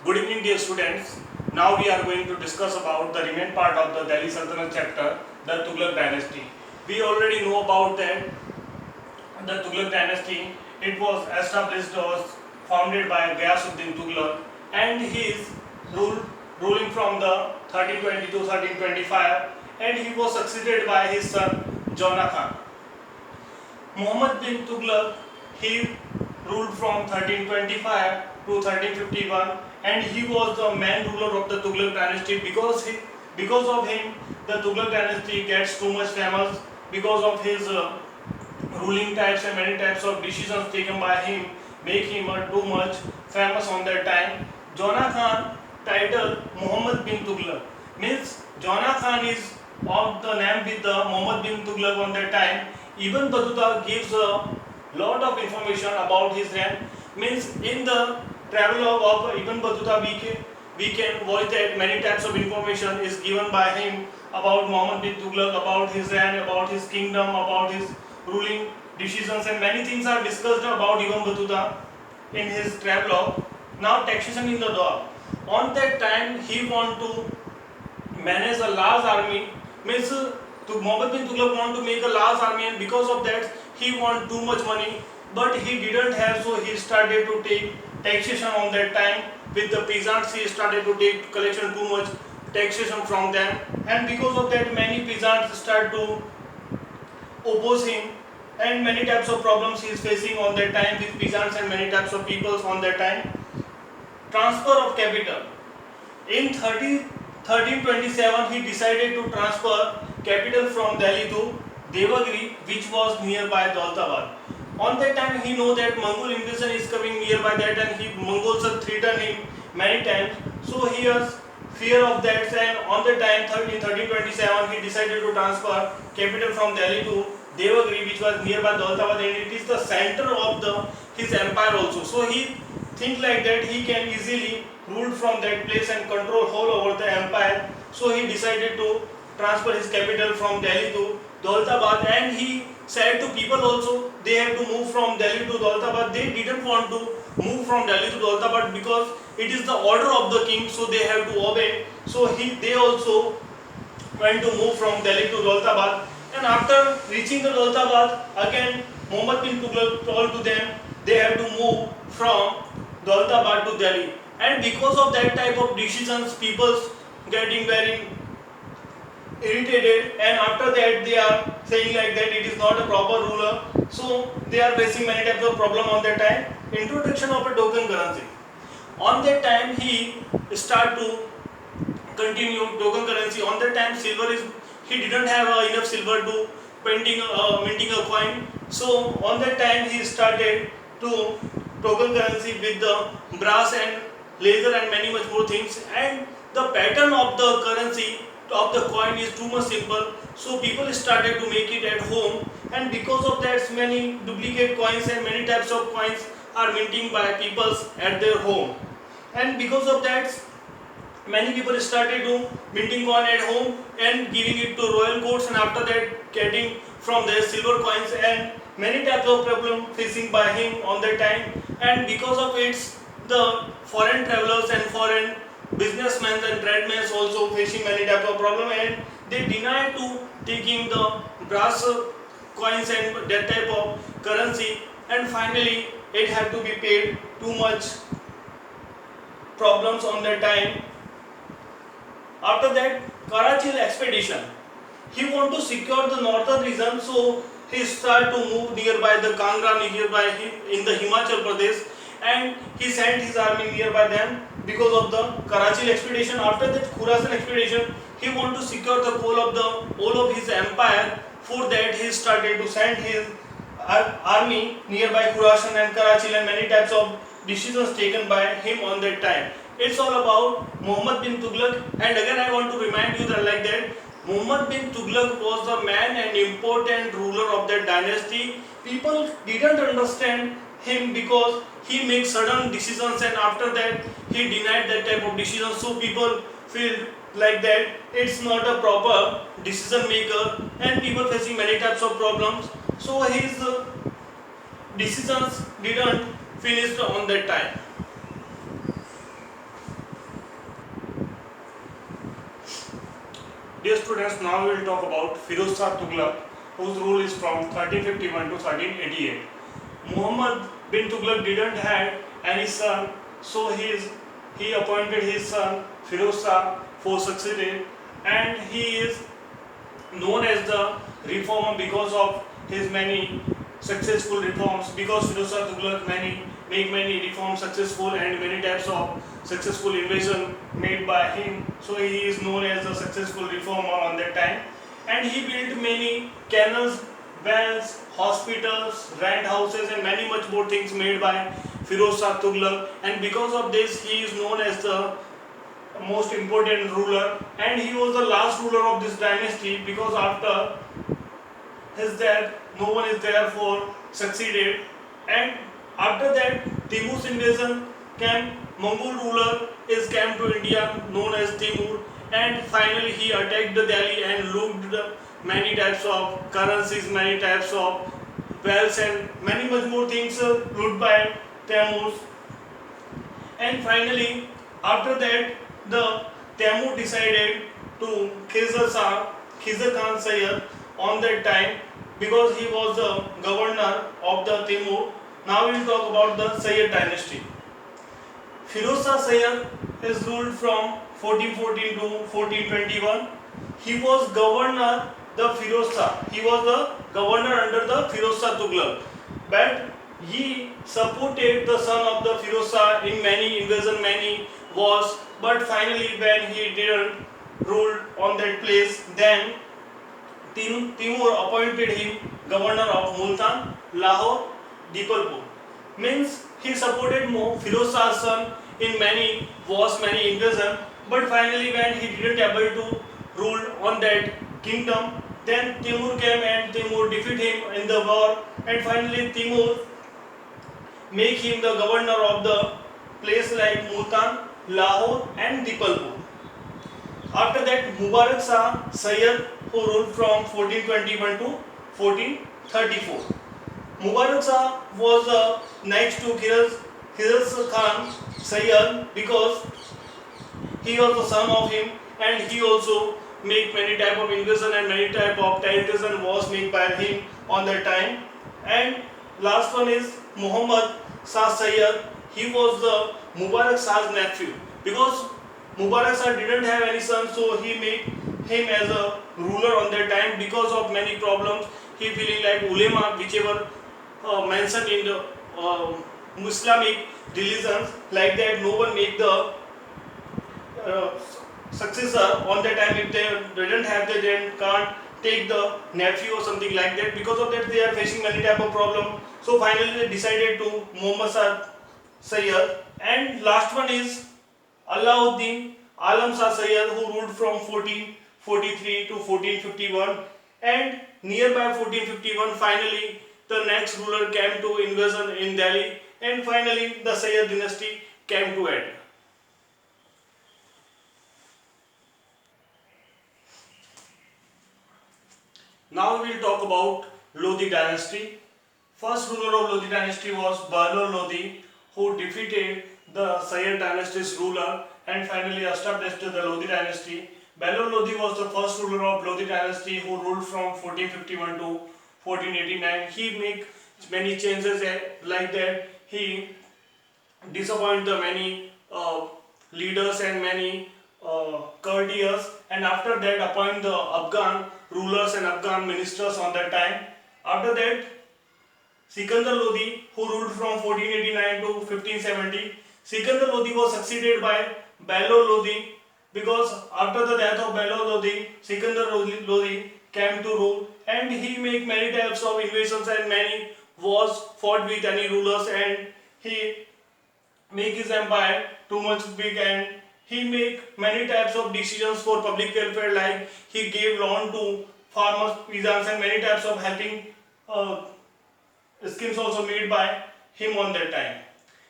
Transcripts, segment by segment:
Good evening, dear students. Now we are going to discuss about the remaining part of the Delhi Sultanate chapter, the Tughlaq dynasty. We already know about that the Tughlaq dynasty. It was established or founded by Ghiyasuddin Tughlaq, and he is ruling from the 1320 to 1325, and he was succeeded by his son Jona Khan. Muhammad bin Tughlaq, he ruled from 1325 to 1351, and he was the main ruler of the Tughlaq dynasty because of him the Tughlaq dynasty gets too much famous because of his ruling types and many types of decisions taken by him make him too much famous on that time. Jona Khan title Muhammad bin Tughlaq means Jona Khan is of the name with the Muhammad bin Tughlaq on that time. Ibn Battuta gives a lot of information about his reign. Means in the travelogue of Ibn Battuta we can watch that many types of information is given by him about Muhammad bin Tughlaq, about his reign, about his kingdom, about his ruling decisions, and many things are discussed about Ibn Battuta in his travelogue. Now taxation in the Doab. On that time he want to manage a large army, means Muhammad bin Tughlaq want to make a large army, and because of that he want too much money, but he didn't have, so he started to take taxation on that time with the peasants. He started to take collection too much taxation from them, and because of that many peasants start to oppose him, and many types of problems he is facing on that time with peasants and many types of peoples on that time. Transfer of capital. In 1327 he decided to transfer capital from Delhi to Devagiri, which was nearby Daulatabad. On that time he know that Mongol invasion is coming nearby that, and Mongols have threatened him many times, so he has fear of that, and on the time in 1327 he decided to transfer capital from Delhi to Devagiri, which was nearby Daulatabad, and it is the center of his empire also. So he think like that he can easily rule from that place and control whole over the empire. So he decided to transfer his capital from Delhi to Daulatabad, and he said to people also they have to move from Delhi to Daulatabad. They didn't want to move from Delhi to Daulatabad because it is the order of the king, so they have to obey. So they also went to move from Delhi to Daulatabad, and after reaching the Daulatabad, again Muhammad bin Tughlaq told to them they have to move from Daulatabad to Delhi, and because of that type of decisions people getting very irritated, and after that they are saying like that it is not a proper ruler, so they are facing many types of problem on that time. Introduction of a token currency. On that time he start to continue token currency. On that time silver is, he didn't have enough silver to minting a coin, so on that time he started to token currency with the brass and leather and many much more things, and the pattern of the currency of the coin is too much simple, so people started to make it at home, and because of that many duplicate coins and many types of coins are minting by people at their home, and because of that many people started to minting coin at home and giving it to royal courts, and after that getting from their silver coins, and many types of problem facing by him on that time, and because of it the foreign travelers and foreign businessmen and tradesmen also facing many types of problem, and they denied to taking the brass coins and that type of currency, and finally it had to be paid too much problems on that time. After that Karachil expedition, he want to secure the northern region, so he start to move nearby the Kangra, nearby in the Himachal Pradesh, and he sent his army nearby them because of the Karachil expedition. After that Khurasan expedition, he want to secure the whole of his empire. For that he started to send his army nearby Khurasan and Karachil, and many types of decisions taken by him on that time. It's all about Muhammad bin Tughlaq, and again I want to remind you that like that Muhammad bin Tughlaq was the man and important ruler of that dynasty. People didn't understand him because he makes sudden decisions, and after that he denied that type of decisions, so people feel like that it's not a proper decision maker, and people facing many types of problems, so his decisions didn't finish on that time. students, now we will talk about Firoz Shah Tughlaq, whose rule is from 1351 to 1388. Muhammad bin Tughlaq didn't have any son, so he appointed his son Firoz Shah for succeeded, and he is known as the reformer because of his many successful reforms. Because Firoz Shah Tughlaq make many reforms successful and many types of successful invasion made by him, so he is known as a successful reformer on that time. And he built many canals, wells, hospitals, rent houses, and many much more things made by Firoz Shah Tughlaq. And because of this, he is known as the most important ruler, and he was the last ruler of this dynasty, because after his death no one is therefore succeeded. And after that Timur's invasion came. Mongol ruler is came to India known as Timur, and finally he attacked the Delhi and looted many types of currencies, many types of wealth, and many much more things looted by Timur. And finally after that the Timur decided to Khizr Khan Sayyid on that time, because he was the governor of the Timur. Now we will talk about the Sayyid dynasty. Firoz Shah Sayyid is ruled from 1414 to 1421. He was governor the Firoz Shah. He was the governor under the Firoz Shah Tughlaq. But he supported the son of the Firoz Shah in many invasion, many wars. But finally, when he didn't rule on that place, then Timur appointed him governor of Multan, Lahore, Dipalpur. Means he supported Firoz Shah's son in many wars, many invasions. But finally, when he didn't able to rule on that kingdom, then Timur came and Timur defeated him in the war. And finally, Timur make him the governor of the place like Multan, Lahore, and Dipalpur. After that, Mubarak Shah Sayyid, who ruled from 1421 to 1434. Mubarak Shah was next to Khizr Khan Sayyid, because he was the son of him, and he also make many type of invasion and many type of territories and wars made by him on that time. And last one is Muhammad Shah Sayyid. He was the Mubarak Shah's nephew, because Mubarak Shah didn't have any son, so he made him as a ruler on that time. Because of many problems, he feeling like ulema, whichever mentioned in the Islamic religions, like that no one make the successor on that time. If they didn't have, they then can't take the nephew or something like that. Because of that, they are facing many type of problem. So finally, they decided to Muhammad Shah Sayyid. And last one is Alauddin Alam Shah Sayyid, who ruled from 1443 to 1451. And nearby 1451, finally the next ruler came to invasion in Delhi, and finally the Sayyid dynasty came to end. Now we will talk about Lodi dynasty. First ruler of Lodi dynasty was Bahlol Lodi, who defeated the Sayyid dynasty's ruler and finally established the Lodi dynasty. Bahlol Lodi was the first ruler of Lodi dynasty, who ruled from 1451 to 1489. He made many changes like that. He disappointed the many leaders and many courtiers, and after that appoint the Afghan rulers and Afghan ministers on that time. After that, Sikandar Lodi, who ruled from 1489 to 1570. Sikandar Lodi was succeeded by Bahlol Lodi, because after the death of Bahlol Lodi, Sikandar Lodi came to rule, and he made many types of invasions and many wars fought with any rulers, and he make his empire too much big, and he make many types of decisions for public welfare, like he gave loan to farmers, peasants, and many types of helping schemes also made by him on that time.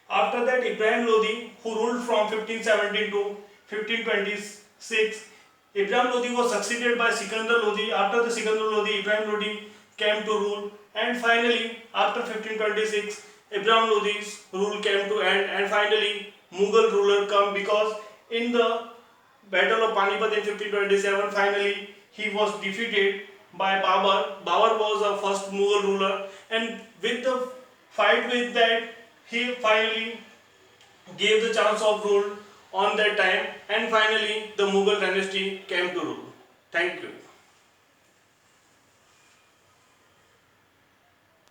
After that, Ibrahim Lodi, who ruled from 1517 to 1526. Ibrahim Lodi was succeeded by Sikandar Lodi. After the Sikandar Lodi, Ibrahim Lodi came to rule, and finally after 1526, Ibrahim Lodi's rule came to end, and finally Mughal ruler come, because in the Battle of Panipat in 1527, finally he was defeated by Babur. Babur was the first Mughal ruler, and with the fight with that, he finally gave the chance of rule on that time, and finally the Mughal dynasty came to rule. Thank you.